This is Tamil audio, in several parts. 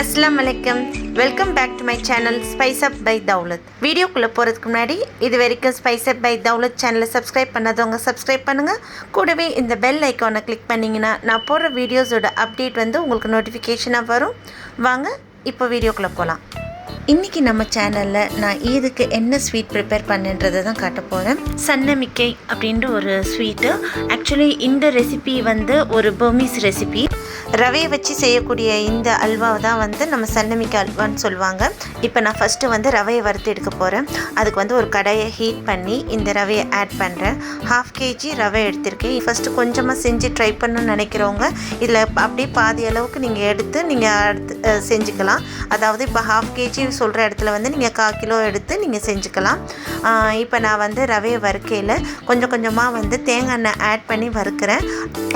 Assalamu alaikum. Welcome back to my channel Spice Up by dawlath. வீடியோக்குள்ள போறதுக்கு முன்னாடி இது வரைக்கும் Spice Up by dawlath சேனலை சப்ஸ்கிரைப் பண்ணாதவங்க சப்ஸ்கிரைப் பண்ணுங்க. கூடவே இந்த பெல் ஐகானை கிளிக் பண்ணீங்கன்னா நான் போடுற வீடியோஸோட அப்டேட் வந்து உங்களுக்கு நோட்டிஃபிகேஷனா வரும். வாங்க இப்போ வீடியோக்குள்ள போலாம். இன்றைக்கி நம்ம சேனலில் நான் ஈதுக்கு என்ன ஸ்வீட் ப்ரிப்பேர் பண்ணுன்றதை தான் காட்ட போகிறேன். சன்னமிக்கை அப்படின்ற ஒரு ஸ்வீட்டு. ஆக்சுவலி இந்த ரெசிபி வந்து ஒரு பர்மீஸ் ரெசிபி. ரவையை வச்சு செய்யக்கூடிய இந்த அல்வாவை தான் வந்து நம்ம சன்னமிக்கை அல்வான்னு சொல்லுவாங்க. இப்போ நான் ஃபஸ்ட்டு வந்து ரவையை வறுத்து எடுக்க போகிறேன். அதுக்கு வந்து ஒரு கடாயை ஹீட் பண்ணி இந்த ரவையை ஆட் பண்ணுறேன். 1/2 kg ரவை எடுத்திருக்கேன். ஃபஸ்ட்டு கொஞ்சமாக செஞ்சு ட்ரை பண்ணணும்னு நினைக்கிறவங்க இதில் அப்படியே பாதி அளவுக்கு நீங்கள் எடுத்து நீங்கள் செஞ்சுக்கலாம். அதாவது இப்போ 1/2 kg சொல்கிற இடத்துல வந்து நீங்கள் 1/4 கிலோ எடுத்து நீங்கள் செஞ்சுக்கலாம். இப்போ நான் வந்து ரவையை வறுக்கையில் கொஞ்சம் கொஞ்சமாக வந்து தேங்காய் எண்ணெய் ஆட் பண்ணி வறுக்கிறேன்.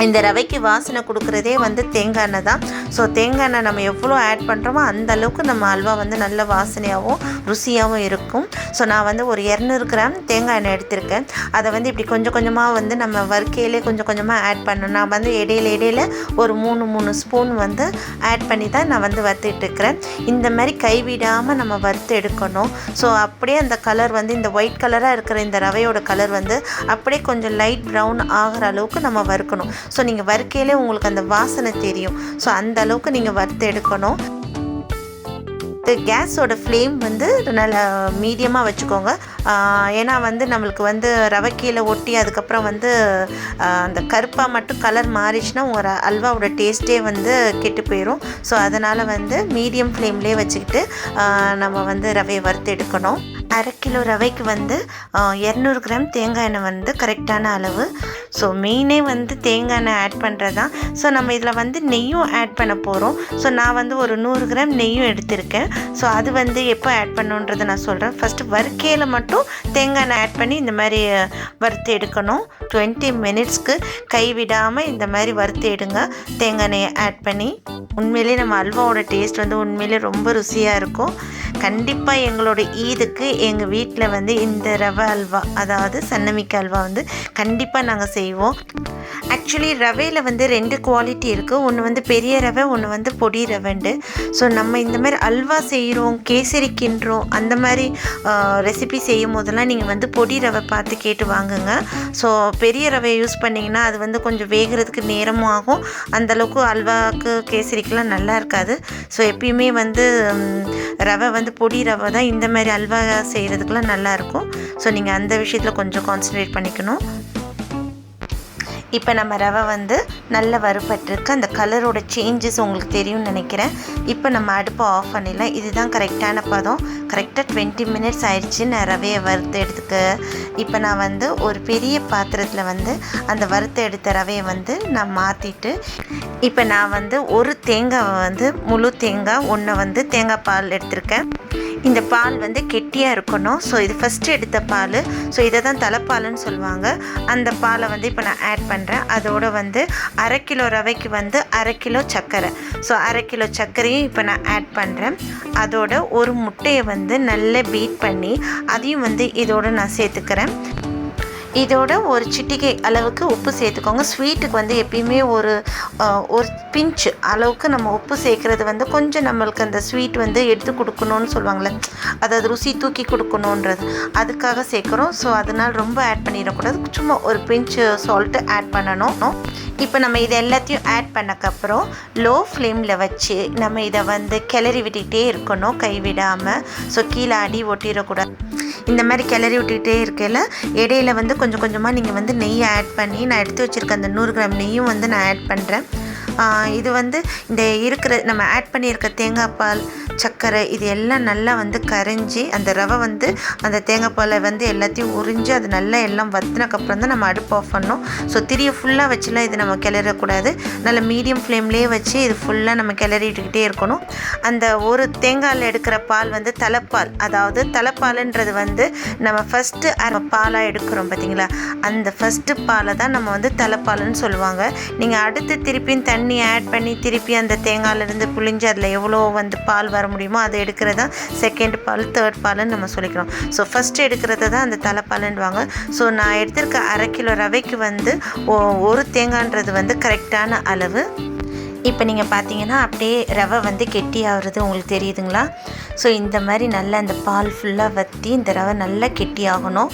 இந்த ரவைக்கு வாசனை கொடுக்குறதே வந்து தேங்காய் எண்ணெய் தான். ஸோ தேங்காய் எண்ணெய் நம்ம எவ்வளோ ஆட் பண்ணுறோமோ அந்த அளவுக்கு நம்ம அல்வா வந்து நல்ல வாசனையாகவும் ருசியாகவும் இருக்கும். ஸோ நான் வந்து ஒரு 200 கிராம் தேங்காய் எண்ணெய் எடுத்திருக்கேன். அதை வந்து இப்படி கொஞ்சம் கொஞ்சமாக வந்து நம்ம வறுக்கையிலே கொஞ்சம் கொஞ்சமாக ஆட் பண்ணணும். நான் வந்து இடையில ஒரு 3 ஸ்பூன் வந்து ஆட் பண்ணி தான் நான் வந்து வறுத்துட்டு இருக்கிறேன். இந்த மாதிரி கைவிடாமல் நம்ம வறுத்து எடுக்கணும். ஸோ அப்படியே அந்த கலர் வந்து இந்த ஒயிட் கலராக இருக்கிற இந்த ரவையோட கலர் வந்து அப்படியே கொஞ்சம் லைட் ப்ரௌன் ஆகிற அளவுக்கு நம்ம வறுக்கணும். ஸோ நீங்கள் வறுக்கையிலே உங்களுக்கு அந்த வாசனை தெரியும். ஸோ அந்த அளவுக்கு நீங்கள் வறுத்து எடுக்கணும். கேஸோட ஃப்ளேம் வந்து நல்லா மீடியமாக வச்சுக்கோங்க. ஏன்னா வந்து நம்மளுக்கு வந்து ரவை கீழே ஒட்டி அதுக்கப்புறம் வந்து அந்த கருப்பாக மட்டும் கலர் மாறிச்சுன்னா உங்கள் அல்வாவோட டேஸ்ட்டே வந்து கெட்டு போயிடும். ஸோ அதனால் வந்து மீடியம் ஃப்ளேம்லேயே வச்சுக்கிட்டு நம்ம வந்து ரவையை வறுத்து எடுக்கணும். 1/2 கிலோ ரவைக்கு வந்து 200 கிராம் தேங்காய் எண்ணெய் வந்து கரெக்டான அளவு. ஸோ மெயினே வந்து தேங்காய் எண்ணெய் ஆட் பண்ணுறது தான். ஸோ நம்ம இதில் வந்து நெய்யும் ஆட் பண்ண போகிறோம். ஸோ நான் வந்து ஒரு 100 கிராம் நெய்யும் எடுத்திருக்கேன். ஸோ அது வந்து எப்போ ஆட் பண்ணுன்றதை நான் சொல்கிறேன். ஃபஸ்ட்டு வறுக்கையில் மட்டும் தேங்காய் எண்ணெய் ஆட் பண்ணி இந்த மாதிரி வறுத்து எடுக்கணும். 20 மினிட்ஸ்க்கு கைவிடாமல் இந்த மாதிரி வறுத்து எடுங்க தேங்காய் எண்ணெயை ஆட் பண்ணி. உண்மையிலே நம்ம அல்வாவோட டேஸ்ட் வந்து உண்மையிலே ரொம்ப ருசியாக இருக்கும். கண்டிப்பாக எங்களோட ஈதுக்கு எங்கள் வீட்டில் வந்து இந்த ரவை அல்வா, அதாவது சன்னமிக்கை அல்வா வந்து கண்டிப்பாக நாங்கள் செய்வோம். ஆக்சுவலி ரவையில் வந்து 2 குவாலிட்டி இருக்குது. ஒன்று வந்து பெரிய ரவை, ஒன்று வந்து பொடி ரவைண்டு. ஸோ நம்ம இந்த மாதிரி அல்வா செய்கிறோம், கேசரி கிண்டுறோம், அந்த மாதிரி ரெசிபி செய்யும் போதெல்லாம் நீங்கள் வந்து பொடி ரவை பார்த்து கேட்டு வாங்குங்க. ஸோ பெரிய ரவை யூஸ் பண்ணிங்கன்னா அது வந்து கொஞ்சம் வேகிறதுக்கு நேரமும் ஆகும். அந்தளவுக்கு அல்வாவுக்கு கேசரிக்கெலாம் நல்லா இருக்காது. ஸோ எப்பயுமே வந்து ரவை வந்து பொடி ரவை தான் இந்த மாதிரி அல்வா செய்கிறதுக்கெலாம் நல்லாயிருக்கும். ஸோ நீங்கள் அந்த விஷயத்தில் கொஞ்சம் கான்சன்ட்ரேட் பண்ணிக்கணும். இப்போ நம்ம ரவை வந்து நல்ல வறுபட்டிருக்கு. அந்த கலரோட சேஞ்சஸ் உங்களுக்கு தெரியும்னு நினைக்கிறேன். இப்போ நம்ம அடுப்பை ஆஃப் பண்ணிடலாம். இதுதான் கரெக்டான பதம். கரெக்டாக 20 மினிட்ஸ் ஆயிடுச்சு நான் ரவையை வறுத்து எடுத்துக்க. இப்போ நான் வந்து ஒரு பெரிய பாத்திரத்தில் வந்து அந்த வறுத்து எடுத்த ரவையை வந்து நான் மாற்றிட்டு, இப்போ நான் வந்து ஒரு தேங்காவை வந்து முழு தேங்காய் ஒன்று வந்து தேங்காய் பால் எடுத்திருக்கேன். இந்த பால் வந்து கெட்டியாக இருக்கணும். ஸோ இது ஃபஸ்ட்டு எடுத்த பால். ஸோ இதை தான் தலைப்பாலுன்னு சொல்லுவாங்க. அந்த பாலை வந்து இப்போ நான் ஆட் பண்ணுறேன். அதோடு வந்து 1/2 கிலோ ரவைக்கு வந்து 1/2 கிலோ சர்க்கரை. ஸோ 1/2 கிலோ சர்க்கரையும் இப்போ நான் ஆட் பண்ணுறேன். அதோட ஒரு முட்டையை வந்து நல்லா பீட் பண்ணி அதையும் வந்து இதோடு நான் சேர்த்துக்கிறேன். இதோட ஒரு சிட்டிகை அளவுக்கு உப்பு சேர்த்துக்கோங்க. ஸ்வீட்டுக்கு வந்து எப்பயுமே ஒரு பிஞ்ச் அளவுக்கு நம்ம உப்பு சேர்க்குறது வந்து கொஞ்சம் நம்மளுக்கு அந்த ஸ்வீட் வந்து எடுத்து கொடுக்கணும்னு சொல்லுவாங்களே, அதாவது ருசி தூக்கி கொடுக்கணுன்றது, அதுக்காக சேர்க்குறோம். ஸோ அதனால் ரொம்ப ஆட் பண்ணிடக்கூடாது. சும்மா ஒரு பிஞ்ச் சால்ட்டு ஆட் பண்ணணும். இப்போ நம்ம இது எல்லாத்தையும் ஆட் பண்ணக்கப்புறம் லோ ஃப்ளேமில் வச்சு நம்ம இதை வந்து கிளறி விட்டுக்கிட்டே இருக்கணும் கைவிடாமல். ஸோ கீழே அடி ஒட்டிடக்கூடாது. இந்த மாதிரி கிளறி விட்டுக்கிட்டே இருக்கையில் இடையில வந்து கொஞ்சம் கொஞ்சமாக நீங்கள் வந்து நெய்யை ஆட் பண்ணி, நான் எடுத்து வச்சுருக்க அந்த 100 கிராம் நெய்யும் வந்து நான் ஆட் பண்ணுறேன். இது வந்து இந்த இருக்கிற நம்ம ஆட் பண்ணியிருக்க தேங்காய் பால், சர்க்கரை இது எல்லாம் நல்லா வந்து கரைஞ்சி அந்த ரவை வந்து அந்த தேங்காய் பாலை வந்து எல்லாத்தையும் உறிஞ்சி அது நல்லா எல்லாம் வத்தினக்கப்புறம் தான் நம்ம அடுப்பு ஆஃப் பண்ணணும். ஸோ திரியை ஃபுல்லாக வச்சுலாம் இது நம்ம கிளறக்கூடாது. நல்லா மீடியம் ஃப்ளேம்லேயே வச்சு இது ஃபுல்லாக நம்ம கிளறிட்டுக்கிட்டே இருக்கணும். அந்த ஒரு தேங்காயில் எடுக்கிற பால் வந்து தலைப்பால், அதாவது தலைப்பாலுன்றது வந்து நம்ம ஃபஸ்ட்டு பாலாக எடுக்கிறோம் பார்த்தீங்களா, அந்த ஃபஸ்ட்டு பாலை தான் நம்ம வந்து தலைப்பாலுன்னு சொல்லுவாங்க. நீங்கள் அடுத்து திருப்பியும் தண்ணி ஆட் பண்ணி திருப்பி அந்த தேங்காயிலேருந்து புழிஞ்சு அதில் எவ்வளோ வந்து பால் வர முடியுமோ அதை எடுக்கிறது தான் செகண்ட் பால், தேர்ட் பால்னு நம்ம சொல்லிக்கிறோம். ஸோ ஃபஸ்ட்டு எடுக்கிறது தான் அந்த தலைப்பாலுன்னுவாங்க. ஸோ நான் எடுத்திருக்க 1/2 கிலோ ரவைக்கு வந்து ஒரு தேங்காய்ன்றது வந்து கரெக்டான அளவு. இப்போ நீங்கள் பார்த்தீங்கன்னா அப்படியே ரவை வந்து கெட்டி ஆகுறது உங்களுக்கு தெரியுதுங்களா? ஸோ இந்த மாதிரி நல்லா அந்த பால் ஃபுல்லாக வற்றி இந்த ரவை நல்லா கெட்டி ஆகணும்.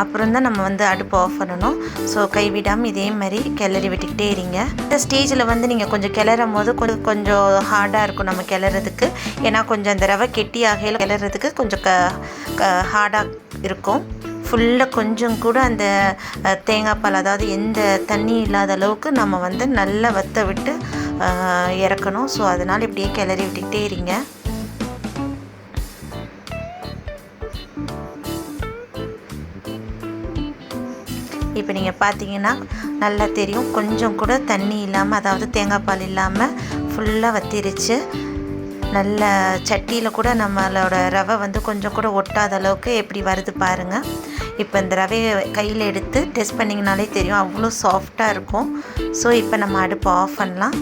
அப்புறம் தான் நம்ம வந்து அடுப்பு ஆஃப் பண்ணணும். ஸோ கைவிடாமல் இதே மாதிரி கிளறி விட்டுக்கிட்டே இருங்க. இந்த ஸ்டேஜில் வந்து நீங்கள் கொஞ்சம் கிளறும் போது கொஞ்சம் ஹார்டாக இருக்கும் நம்ம கிளறதுக்கு. ஏன்னா கொஞ்சம் அந்த ரவை கெட்டி ஆகையில் கிளறதுக்கு கொஞ்சம் ஹார்டாக இருக்கும். ஃபுல்லாக கொஞ்சம் கூட அந்த தேங்காய் பால், அதாவது எந்த தண்ணி இல்லாத அளவுக்கு நம்ம வந்து நல்லா வற்ற விட்டு இறக்கணும். ஸோ அதனால் இப்படியே கிளறி விட்டுக்கிட்டே இருங்க. இப்போ நீங்கள் பார்த்தீங்கன்னா நல்லா தெரியும், கொஞ்சம் கூட தண்ணி இல்லாமல், அதாவது தேங்காய் பால் இல்லாமல் ஃபுல்லாக வற்றிருச்சு. நல்ல சட்டியில் கூட நம்மளோட ரவை வந்து கொஞ்சம் கூட ஒட்டாத அளவுக்கு எப்படி வருது பாருங்கள். இப்போ இந்த ரவையை கையில் எடுத்து டெஸ்ட் பண்ணிங்கனாலே தெரியும், அவ்வளோ சாஃப்டாக இருக்கும். ஸோ இப்போ நம்ம அடுப்பு ஆஃப் பண்ணலாம்.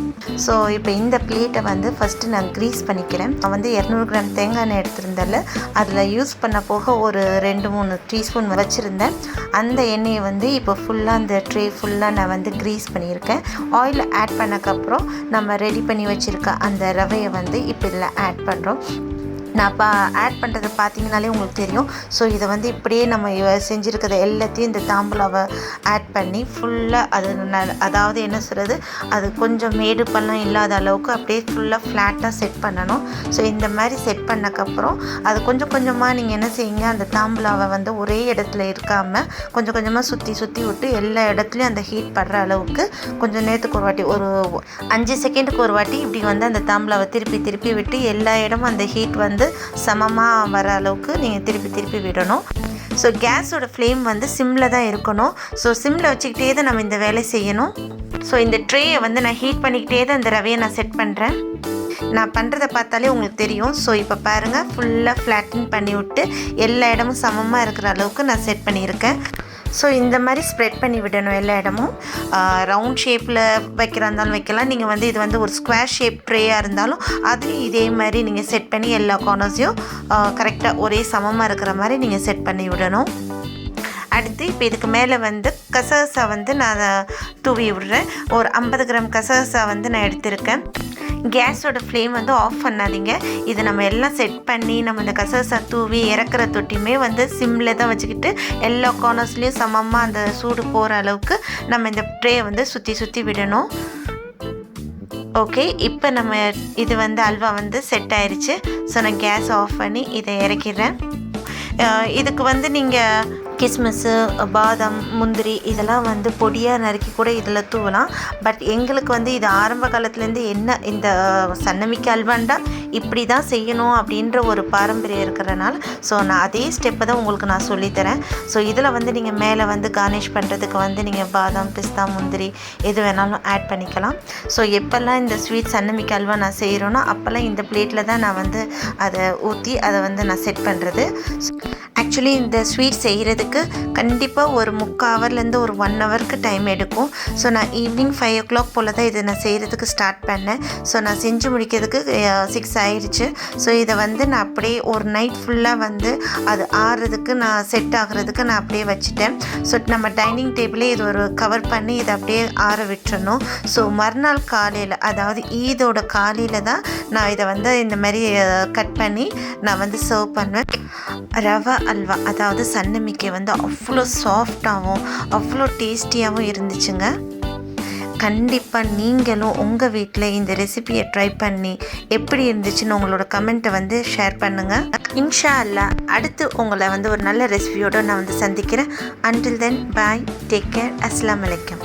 ஸோ இப்போ இந்த பிளேட்டை வந்து ஃபஸ்ட்டு நான் க்ரீஸ் பண்ணிக்கிறேன். நான் வந்து 200 கிராம் தேங்காய் எண்ணெய் எடுத்திருந்தால அதில் யூஸ் பண்ண போக ஒரு 2-3 டீஸ்பூன் வச்சுருந்தேன். அந்த எண்ணெயை வந்து இப்போ ஃபுல்லாக அந்த ட்ரே ஃபுல்லாக நான் வந்து க்ரீஸ் பண்ணியிருக்கேன். ஆயில் ஆட் பண்ணக்கப்புறம் நம்ம ரெடி பண்ணி வச்சுருக்க அந்த ரவையை வந்து இப்போ இதில் ஆட் பண்ணுறோம். நான் ஆட் பண்ணுறதை பார்த்தீங்கனாலே உங்களுக்கு தெரியும். ஸோ இதை வந்து இப்படியே நம்ம செஞ்சுருக்கிறத எல்லாத்தையும் இந்த தாம்பூலாவை ஆட் பண்ணி ஃபுல்லாக அது அதாவது என்ன சொல்கிறது, அது கொஞ்சம் மேடு பள்ளம் இல்லாத அளவுக்கு அப்படியே ஃபுல்லாக ஃப்ளாட்டாக செட் பண்ணணும். ஸோ இந்த மாதிரி செட் பண்ணக்கப்புறம் அது கொஞ்சம் கொஞ்சமாக நீங்கள் என்ன செய்யுங்க, அந்த தாம்பூலாவை வந்து ஒரே இடத்துல இருக்காமல் கொஞ்சம் கொஞ்சமாக சுற்றி சுற்றி விட்டு எல்லா இடத்துலையும் அந்த ஹீட் படுற அளவுக்கு கொஞ்சம் நேரத்துக்கு ஒரு வாட்டி, ஒரு 5 செகண்டுக்கு ஒரு வாட்டி இப்படி வந்து அந்த தாம்பூலாவை திருப்பி திருப்பி விட்டு எல்லா இடமும் அந்த ஹீட் வந்து சமமாக வர அளவுக்கு நீங்கள் திருப்பி திருப்பி விடணும். ஸோ கேஸோட ஃப்ளேம் வந்து சிம்மில் தான் இருக்கணும். ஸோ சிம்மில் வச்சுக்கிட்டே தான் நம்ம இந்த வேலை செய்யணும். ஸோ இந்த ட்ரேயை வந்து நான் ஹீட் பண்ணிக்கிட்டே தான் இந்த ரவையை நான் செட் பண்ணுறேன். நான் பண்ணுறதை பார்த்தாலே உங்களுக்கு தெரியும். ஸோ இப்போ பாருங்கள், ஃபுல்லாக ஃப்ளாட்டின் பண்ணி விட்டு எல்லா இடமும் சமமாக இருக்கிற அளவுக்கு நான் செட் பண்ணியிருக்கேன். ஸோ இந்த மாதிரி ஸ்ப்ரெட் பண்ணி விடணும் எல்லா இடமும். ரவுண்ட் ஷேப்பில் வைக்கிறா இருந்தாலும் வைக்கலாம். நீங்கள் வந்து இது வந்து ஒரு ஸ்கொயர் ஷேப் ட்ரேயாக இருந்தாலும் அதுலேயும் இதே மாதிரி நீங்கள் செட் பண்ணி எல்லா கார்னர்ஸையும் கரெக்டாக ஒரே சமமாக இருக்கிற மாதிரி நீங்கள் செட் பண்ணி விடணும். அடுத்து இப்போ இதுக்கு மேலே வந்து கசகசா வந்து நான் தூவி விடுறேன். ஒரு 50 கிராம் கசகசா வந்து நான் எடுத்திருக்கேன். கேஸோட ஃப்ளேம் வந்து ஆஃப் பண்ணாதீங்க. இது நம்ம எல்லாம் செட் பண்ணி நம்ம இந்த கசகசா தூவி இறக்குற தொட்டியுமே வந்து சிம்மில் தான் வச்சுக்கிட்டு எல்லா கார்னர்ஸ்லேயும் சமமாக அந்த சூடு போகிற அளவுக்கு நம்ம இந்த ட்ரேயை வந்து சுற்றி சுற்றி விடணும். ஓகே, இப்போ நம்ம இது வந்து அல்வா வந்து செட் ஆயிடுச்சு. ஸோ நான் கேஸ் ஆஃப் பண்ணி இதை இறக்கிடுறேன். இதுக்கு வந்து நீங்கள் கிஸ்மிஸ்ஸு, பாதாம், முந்திரி இதெல்லாம் வந்து பொடியாக நறுக்கி கூட இதில் தூவலாம். பட் எங்களுக்கு வந்து இது ஆரம்ப காலத்துலேருந்து என்ன இந்த சன்னமிக்காய் அல்வாண்டா இப்படி தான் செய்யணும் அப்படின்ற ஒரு பாரம்பரியம் இருக்கிறனால ஸோ நான் அதே ஸ்டெப்பை தான் உங்களுக்கு நான் சொல்லித்தரேன். ஸோ இதில் வந்து நீங்கள் மேலே வந்து கார்னிஷ் பண்ணுறதுக்கு வந்து நீங்கள் பாதாம், பிஸ்தா, முந்திரி எது வேணாலும் ஆட் பண்ணிக்கலாம். ஸோ எப்போல்லாம் இந்த ஸ்வீட் சன்னமிக்காய் அல்வா நான் செய்கிறோன்னா அப்போல்லாம் இந்த பிளேட்டில் தான் நான் வந்து அதை ஊற்றி அதை வந்து நான் செட் பண்ணுறது. ஆக்சுவலி இந்த ஸ்வீட் செய்கிறதுக்கு கண்டிப்பாக ஒரு 3/4 ஹவர்லேருந்து ஒரு 1 ஹவருக்கு டைம் எடுக்கும். ஸோ நான் ஈவினிங் 5 o'clock போல் தான் இதை நான் செய்கிறதுக்கு ஸ்டார்ட் பண்ணேன். ஸோ நான் செஞ்சு முடிக்கிறதுக்கு 6 ஆயிடுச்சு. ஸோ இதை வந்து நான் அப்படியே ஒரு நைட் ஃபுல்லாக வந்து அது ஆறுறதுக்கு நான் செட் ஆகிறதுக்கு நான் அப்படியே வச்சுட்டேன். ஸோ நம்ம டைனிங் டேபிளே இது ஒரு கவர் பண்ணி இதை அப்படியே ஆற விட்டுறணும். ஸோ மறுநாள் காலையில், அதாவது ஈதோட காலையில் தான் நான் இதை வந்து இந்த மாதிரி கட் பண்ணி நான் வந்து சர்வ் பண்ணுவேன். ரவா அல்வா, அதாவது சன்னமிக்காய் வந்து அவ்வளோ சாஃப்டாகவும் அவ்வளோ டேஸ்டியாகவும் இருந்துச்சுங்க. கண்டிப்பாக நீங்களும் உங்கள் வீட்டில் இந்த ரெசிபியை ட்ரை பண்ணி எப்படி இருந்துச்சுன்னு உங்களோட கமெண்ட்டை வந்து ஷேர் பண்ணுங்கள். இன்ஷா அல்லாஹ் அடுத்து உங்களை வந்து ஒரு நல்ல ரெசிபியோடு நான் வந்து சந்திக்கிறேன். அன்டில் தென் பாய், டேக் கேர், அஸ்ஸலாமு அலைக்கும்.